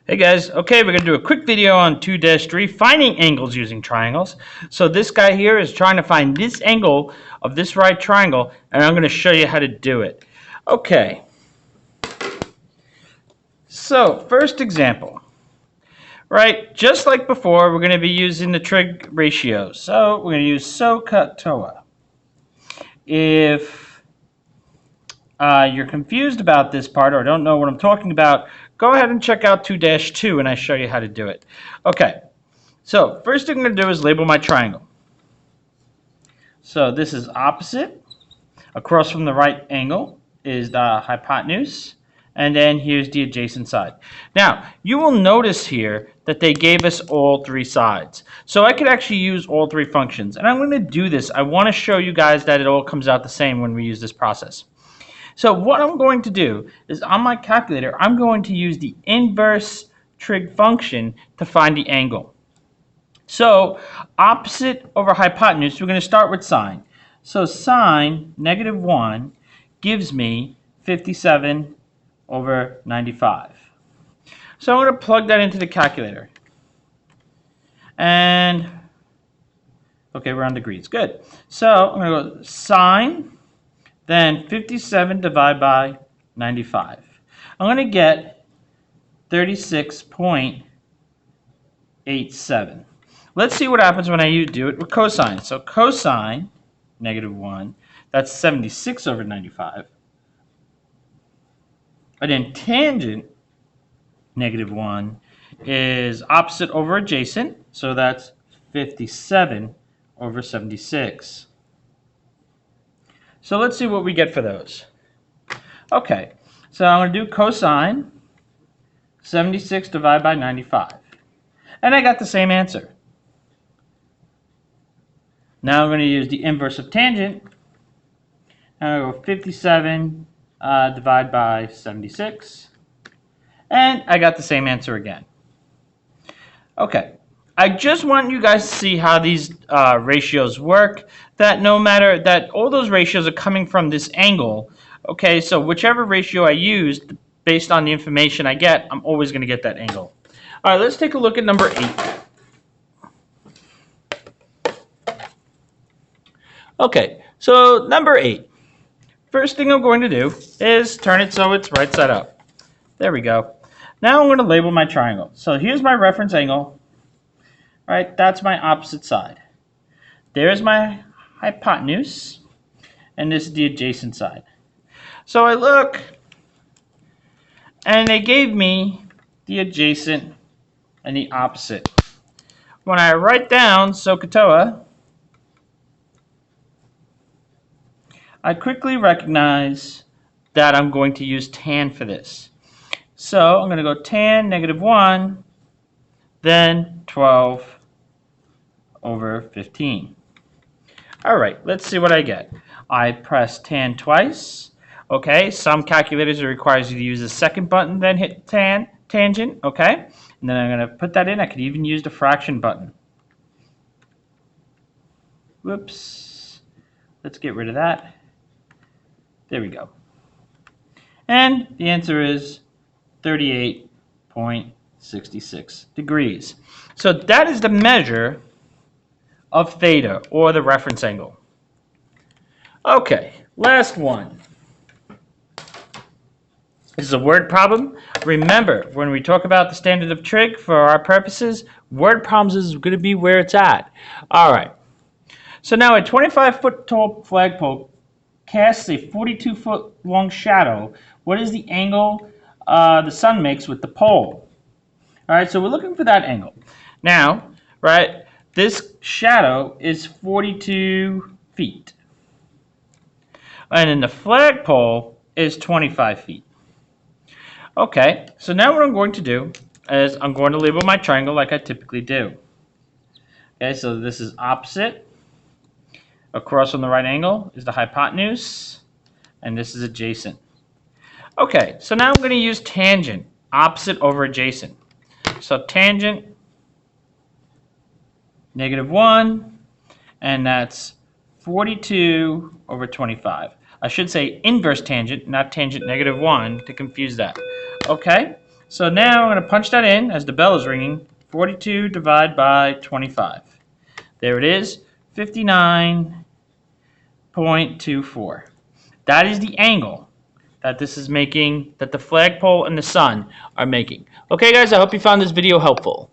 Hey guys, okay, we're going to do a quick video on 2-3, finding angles using triangles. So this guy here is trying to find this angle of this right triangle, and I'm going to show you how to do it. Okay, so first example, right, just like before, we're going to be using the trig ratios. So we're going to use SOHCAHTOA. If you're confused about this part or don't know what I'm talking about, go ahead and check out 2-2 and I show you how to do it. Okay, so first thing I'm going to do is label my triangle. So this is opposite. Across from the right angle is the hypotenuse. And then here's the adjacent side. Now, you will notice here that they gave us all three sides. So I could actually use all three functions. And I'm going to do this. I want to show you guys that it all comes out the same when we use this process. So what I'm going to do is on my calculator, I'm going to use the inverse trig function to find the angle. So opposite over hypotenuse, we're going to start with sine. So sine -1 gives me 57 over 95. So I'm going to plug that into the calculator. And, okay, we're on degrees. Good. So I'm going to go sine, then 57 divided by 95. I'm going to get 36.87. Let's see what happens when I do it with cosine. So cosine -1, that's 76 over 95. And then tangent -1 is opposite over adjacent, so that's 57 over 76. So let's see what we get for those. Okay, so I'm going to do cosine 76 divided by 95. And I got the same answer. Now I'm going to use the inverse of tangent. And I'll go 57 divided by 76. And I got the same answer again. Okay, I just want you guys to see how these ratios work. That no matter that all those ratios are coming from this angle. Okay, so whichever ratio I use, based on the information I get, I'm always going to get that angle. All right, let's take a look at number 8. Okay, so number 8. First thing I'm going to do is turn it so it's right side up. There we go. Now I'm going to label my triangle. So here's my reference angle. Right, that's my opposite side. There's my hypotenuse, and this is the adjacent side. So I look, and they gave me the adjacent and the opposite. When I write down SOHCAHTOA, I quickly recognize that I'm going to use tan for this. So I'm going to go tan -1, then 12 over 15. All right, let's see what I get. I press tan twice. Okay, some calculators it requires you to use the second button, then hit tangent. Okay, and then I'm going to put that in. I could even use the fraction button. Whoops. Let's get rid of that. There we go. And the answer is 38.66 degrees. So that is the measure of theta, or the reference angle. Okay, last one. This is a word problem. Remember, when we talk about the standard of trig for our purposes, word problems is going to be where it's at. All right. So now a 25-foot tall flagpole casts a 42-foot long shadow. What is the angle the sun makes with the pole? All right, so we're looking for that angle. Now, right, this shadow is 42 feet. And then the flagpole is 25 feet. Okay, so now what I'm going to do is I'm going to label my triangle like I typically do. Okay, so this is opposite. Across from the right angle is the hypotenuse. And this is adjacent. Okay, so now I'm going to use tangent, opposite over adjacent. So tangent -1, and that's 42 over 25. I should say inverse tangent, not tangent -1, to confuse that. Okay, So now I'm going to punch that in as the bell is ringing. 42 divided by 25. There it is, 59.24. That is the angle that this is making, that the flagpole and the sun are making. Okay, guys, I hope you found this video helpful.